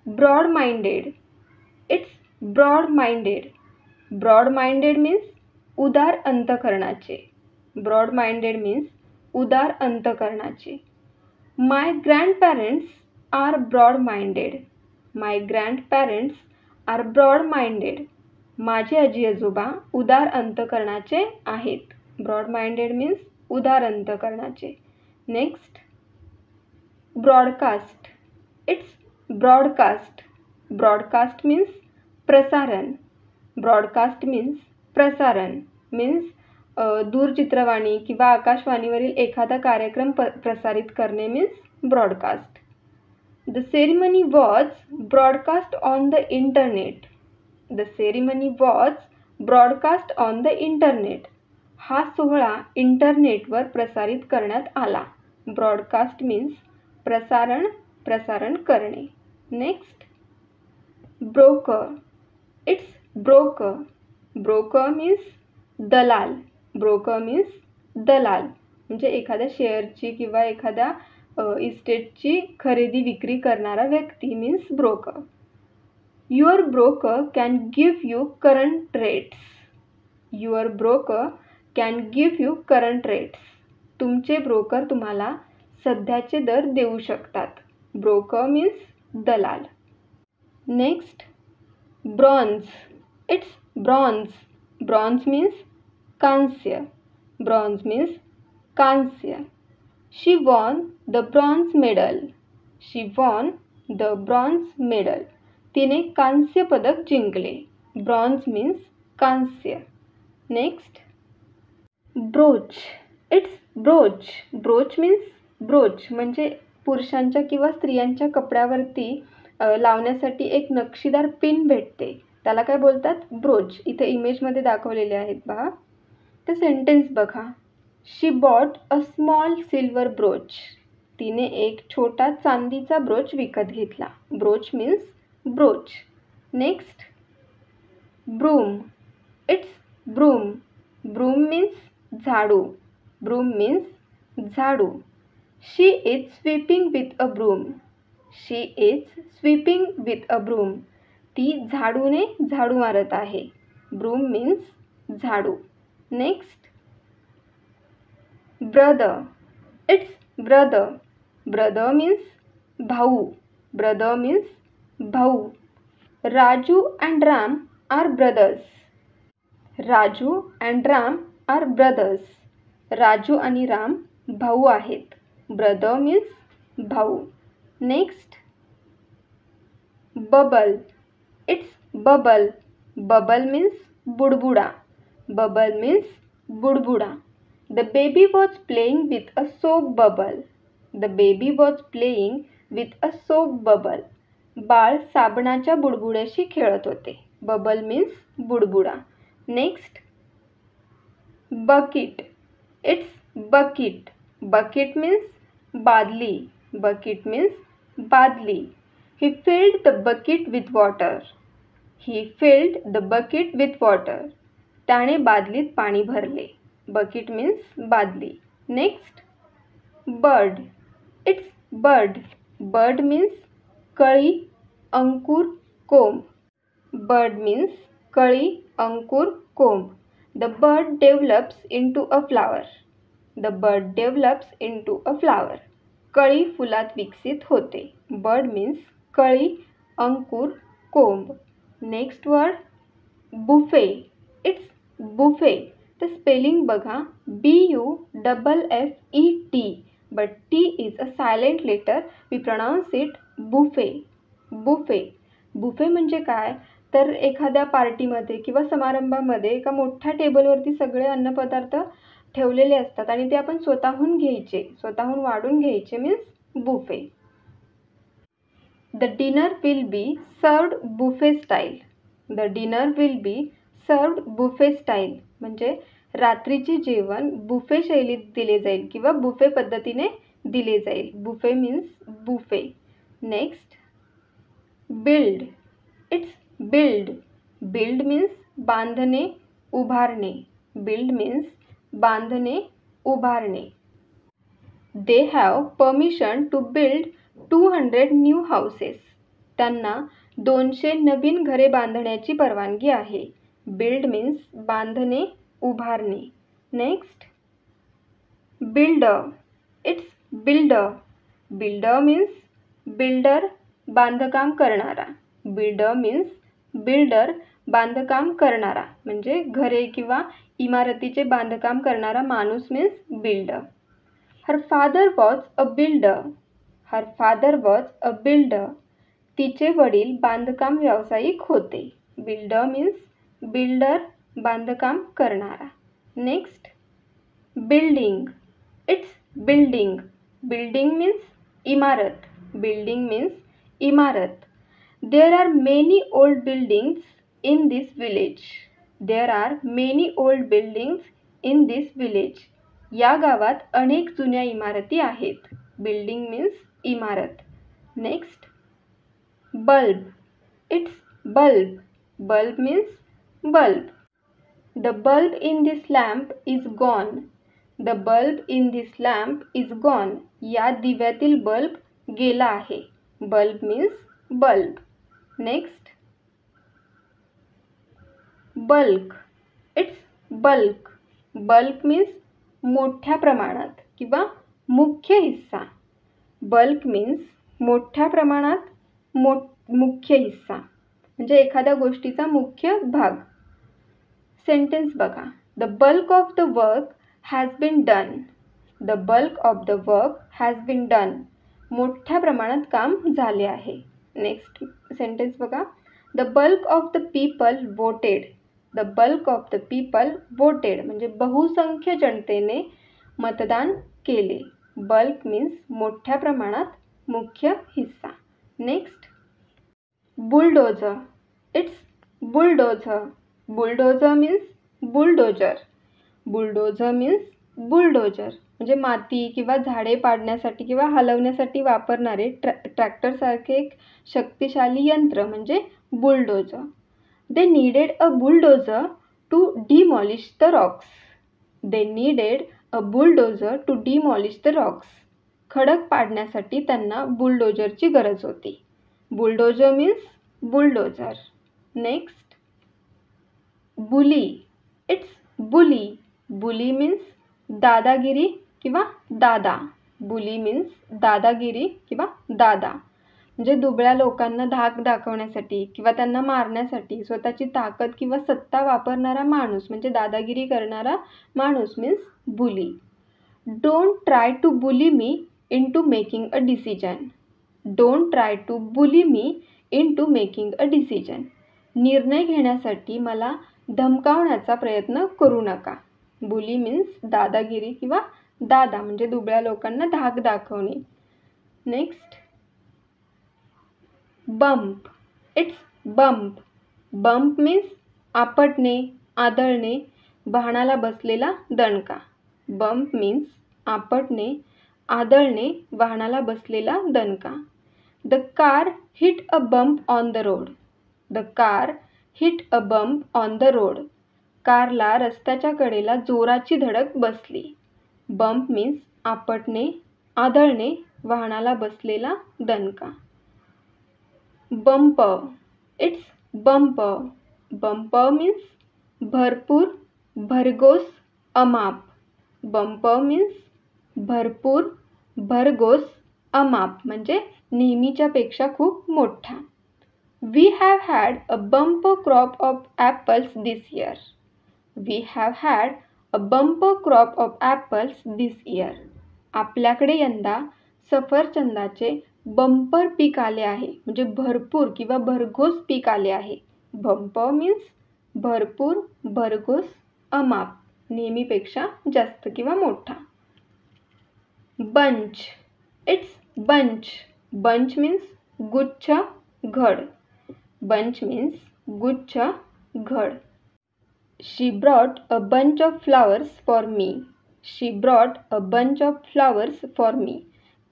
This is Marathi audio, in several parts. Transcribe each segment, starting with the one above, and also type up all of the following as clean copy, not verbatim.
Broad minded. It's broad minded. Broad minded means उदार अंतकरणाचे. ब्रॉड माइंडेड मीन्स उदार अंतकरणाचे. My grandparents are broad minded. My grandparents are broad minded. माझे आजी आजोबा उदार अंतकरणाचे आहेत. ब्रॉड माइंडेड मीन्स उदार अंतकरणाचे. Next, broadcast. It's broadcast. Broadcast means प्रसारण. ब्रॉडकास्ट मीन्स प्रसारण. मीन्स दूरचित्रवाणी किंवा आकाशवाणीवरील एखादा कार्यक्रम प्रसारित करणे means broadcast. The ceremony was broadcast on the internet. The ceremony was broadcast on the internet. हा सोहळा इंटरनेटवर प्रसारित करण्यात आला. ब्रॉडकास्ट मीन्स प्रसारण करणे. Next, broker. It's broker. Broker means दलाल. ब्रोकर मीन्स दलाल म्हणजे एखाद्या शेअरची किंवा एखाद्या इस्टेटची खरेदी विक्री करणारा व्यक्ती means broker. Your broker can give you current rates. Your broker can give you current rates. तुमचे ब्रोकर तुम्हाला सध्याचे दर देऊ शकतात. ब्रोकर मीन्स दलाल. Next, bronze. It's bronze. Bronze means कांस्य. ब्रॉन्झ मीन्स कांस्य. शी won the bronze medal. She won the bronze medal. तिने कांस्य पदक जिंकले. ब्रॉन्झ मीन्स कांस्य. Next, broach. It's broach. Broach means broach म्हणजे पुरुषांच्या किंवा स्त्रियांच्या कपड्यावरती लावण्यासाठी एक नक्षीदार पिन भेटते. त्याला काय बोलतात? ब्रोच. इथे इमेजमध्ये दाखवलेले आहेत पहा. तर सेंटेन्स बघा. She bought a small silver brooch. तिने एक छोटा चांदीचा ब्रोच विकत घेतला. Brooch means brooch. Next, broom. It's broom. Broom means झाडू. ब्रूम मीन्स झाडू. She is sweeping with a broom. She is sweeping with a broom. ती झाडूने झाडू मारत आहे. ब्रूम मीन्स झाडू. Next, brother. It's brother. Brother means भाऊ. ब्रदर मीन्स भाऊ. Raju and Ram are brothers. Raju and Ram are brothers. Raju आणि राम भाऊ आहेत. ब्रदर मीन्स भाऊ. Next, bubble. It's bubble. Bubble means बुडबुडा. बबल मीन्स बुडबुडा. The baby was playing with a soap bubble. The baby was playing with a soap bubble. बाळ साबणाच्या बुडबुड्याशी खेळत होते. बबल मीन्स बुडबुडा. Next, bucket. It's bucket. Bucket means बादली. बकेट मीन्स बादली. He filled the bucket with water. He filled the bucket with water. त्याने बादलीत पाणी भरले. बकेट मीन्स बादली. Next, bud. It's bud. Bud means कळी, अंकुर, कोंब. बर्ड मीन्स कळी, अंकुर, कोंब. The bud develops into a flower. The bud develops into a flower. कळी फुलात विकसित होते. बर्ड मीन्स कळी, अंकुर, कोंब. Next word, buffet. It's buffet. तर स्पेलिंग बघा. BUFFET. But T is a silent letter. We pronounce it buffet. Buffet. Buffet म्हणजे काय? तर एखाद्या पार्टीमध्ये किंवा समारंभामध्ये एका मोठ्या टेबलवरती सगळे अन्नपदार्थ ठेवलेले असतात आणि ते आपण स्वतःहून घ्यायचे, स्वतःहून वाढून घ्यायचे means buffet. The dinner will be served buffet style. The dinner will be served buffet style म्हणजे रात्रीचे जेवण बुफे शैलीत दिले जाईल किंवा बुफे पद्धतीने दिले जाईल. Buffet means buffet. Next, build. It's build. Build means बांधणे, उभारणे. बिल्ड मीन्स बांधणे, उभारणे. They have permission to build 200 new houses. त्यांना 200 नवीन घरे बांधण्याची परवानगी आहे. बिल्ड मीन्स बांधणे, उभारणे. Next, builder. It's builder. Builder means builder, बांधकाम करणारा. बिल्डर मीन्स बिल्डर, बांधकाम करणारा म्हणजे घरे किंवा इमारतीचे बांधकाम करणारा माणूस means builder. Her father was a builder. Her father was a builder. तिचे वडील बांधकाम व्यावसायिक होते. बिल्डर मीन्स बिल्डर, बांधकाम करणारा. Next, building. It's building. Building means इमारत. बिल्डिंग मीन्स इमारत. There are many old buildings in this village. There are many old buildings in this village. या गावात अनेक जुन्या इमारती आहेत. बिल्डिंग मीन्स इमारत. Next, bulb. It's bulb. Bulb means bulb. The bulb in this lamp is gone. The bulb in this lamp is gone. या दिव्यातील बल्ब गेला आहे. Bulb means bulb. Next, bulk. It's bulk. Bulk means मोठ्या प्रमाणात किंवा मुख्य हिस्सा. बल्क मीन्स मोठ्या प्रमाणात मुख्य हिस्सा म्हणजे एखाद्या गोष्टीचा मुख्य भाग. सेंटेन्स बघा. The bulk of the work has been done. The bulk of the work has been done. मोठ्या प्रमाणात काम झाले आहे. नेक्स्ट सेंटेन्स बघा. The bulk of the people voted. The bulk of the people voted म्हणजे बहुसंख्य जनतेने मतदान केले. बल्क मीन्स मोठ्या प्रमाणात मुख्य हिस्सा. Next, bulldozer. It's bulldozer. Bulldozer means bulldozer. Bulldozer means bulldozer म्हणजे माती किंवा झाडे पाडण्यासाठी किंवा हलवण्यासाठी वापरणारे ट्रॅक्टरसारखे एक शक्तिशाली यंत्र म्हणजे bulldozer. They needed a bulldozer to demolish the rocks. They needed a bulldozer to demolish the rocks. खडक पाडण्यासाठी त्यांना बुलडोजरची गरज होती. Bulldozer means bulldozer. Next, bully. It's bully. Bully means दादागिरी किंवा दादा. बुली मीन्स दादागिरी किंवा दादा म्हणजे दुबळ्या लोकांना धाक दाखवण्यासाठी किंवा त्यांना मारण्यासाठी स्वतःची ताकद किंवा सत्ता वापरणारा माणूस म्हणजे दादागिरी करणारा माणूस means bully. Don't try to bully me into making a decision. Don't try to bully me into making a decision. निर्णय घेण्यासाठी मला धमकावण्याचा प्रयत्न करू नका. बुली मीन्स दादागिरी किंवा दादा म्हणजे दुबळ्या लोकांना धाक दाखवणे. Next, bump. It's bump. Bump means आपटणे, आदळणे, वाहनाला बसलेला दणका. बम्प मीन्स आपटणे, आदळणे, वाहनाला बसलेला दणका. The car hit a bump on the road. The car hit a bump on the road. कारला रस्त्याच्या कडेला जोराची धडक बसली. बम्प मीन्स आपटणे, आदळणे, वाहनाला बसलेला दणका. Bumper. It's bumper. Bumper means भरपूर, भरघोस, अमाप. बम्पर मीन्स भरपूर, भरघोस, अमाप म्हणजे नेहमीच्या पेक्षा खूप मोठा. We have had a bumper crop of apples this year. We have had a bumper crop of apples this year. आपल्याकडे यंदा सफरचंदाचे बंपर पीक आले आहे म्हणजे भरपूर किंवा भरघोस पीक आले आहे. बंपर मीन्स भरपूर, भरघोस, अमाप नेहमीपेक्षा जास्त किंवा मोठा. Bunch. It's bunch. Bunch means गुच्छ, घड. बंच मीन्स गुच्छ, घड. She brought a bunch of flowers for me. She brought a bunch of flowers for me.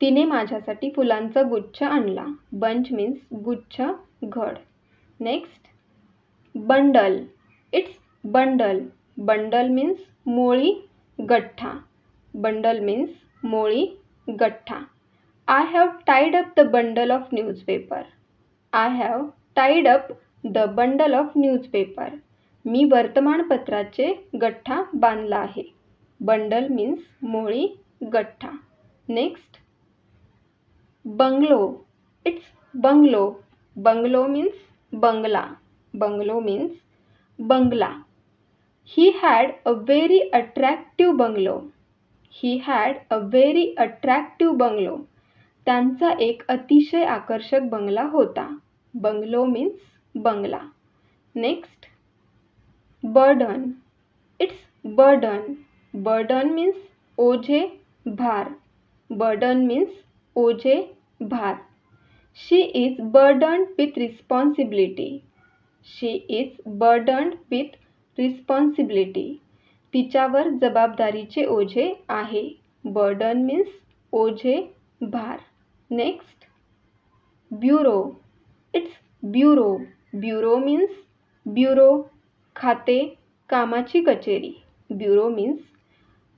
तिने माझ्यासाठी फुलांचा गुच्छ आणला. बंच मीन्स गुच्छ, घड. Next, bundle. It's bundle. Bundle means मोळी, गठ्ठा. बंडल मीन्स मोळी, गठ्ठा. I have tied up the bundle of newspaper. I have tied up the bundle of newspaper. मी वर्तमानपत्राचे गठ्ठा बांधला आहे. बंडल मीन्स मोळी, गठ्ठा. Next, bungalow. It's bungalow. Bungalow means बंगला. बंगलो मीन्स बंगला. He had a very attractive bungalow. He had a very attractive bungalow. त्यांचा एक अतिशय आकर्षक बंगला होता. बंगलो मीन्स बंगला. Next, burden. It's burden. Burden means ओझे, भार. Burden means ओझे, भार. She is burdened with responsibility. She is burdened with responsibility. तिच्यावर जबाबदारीचे ओझे आहे. Burden means ओझे, भार. Next, bureau. It's bureau. Bureau means bureau, खाते, कामाची कचेरी. ब्युरो मीन्स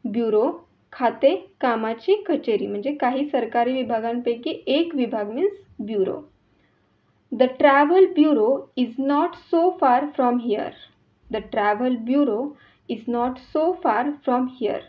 ब्युरो, खाते, कामाची कचेरी. म्हणजे काही सरकारी विभागांपैकी एक विभाग means bureau. The travel bureau is not so far from here. The travel bureau is not so far from here.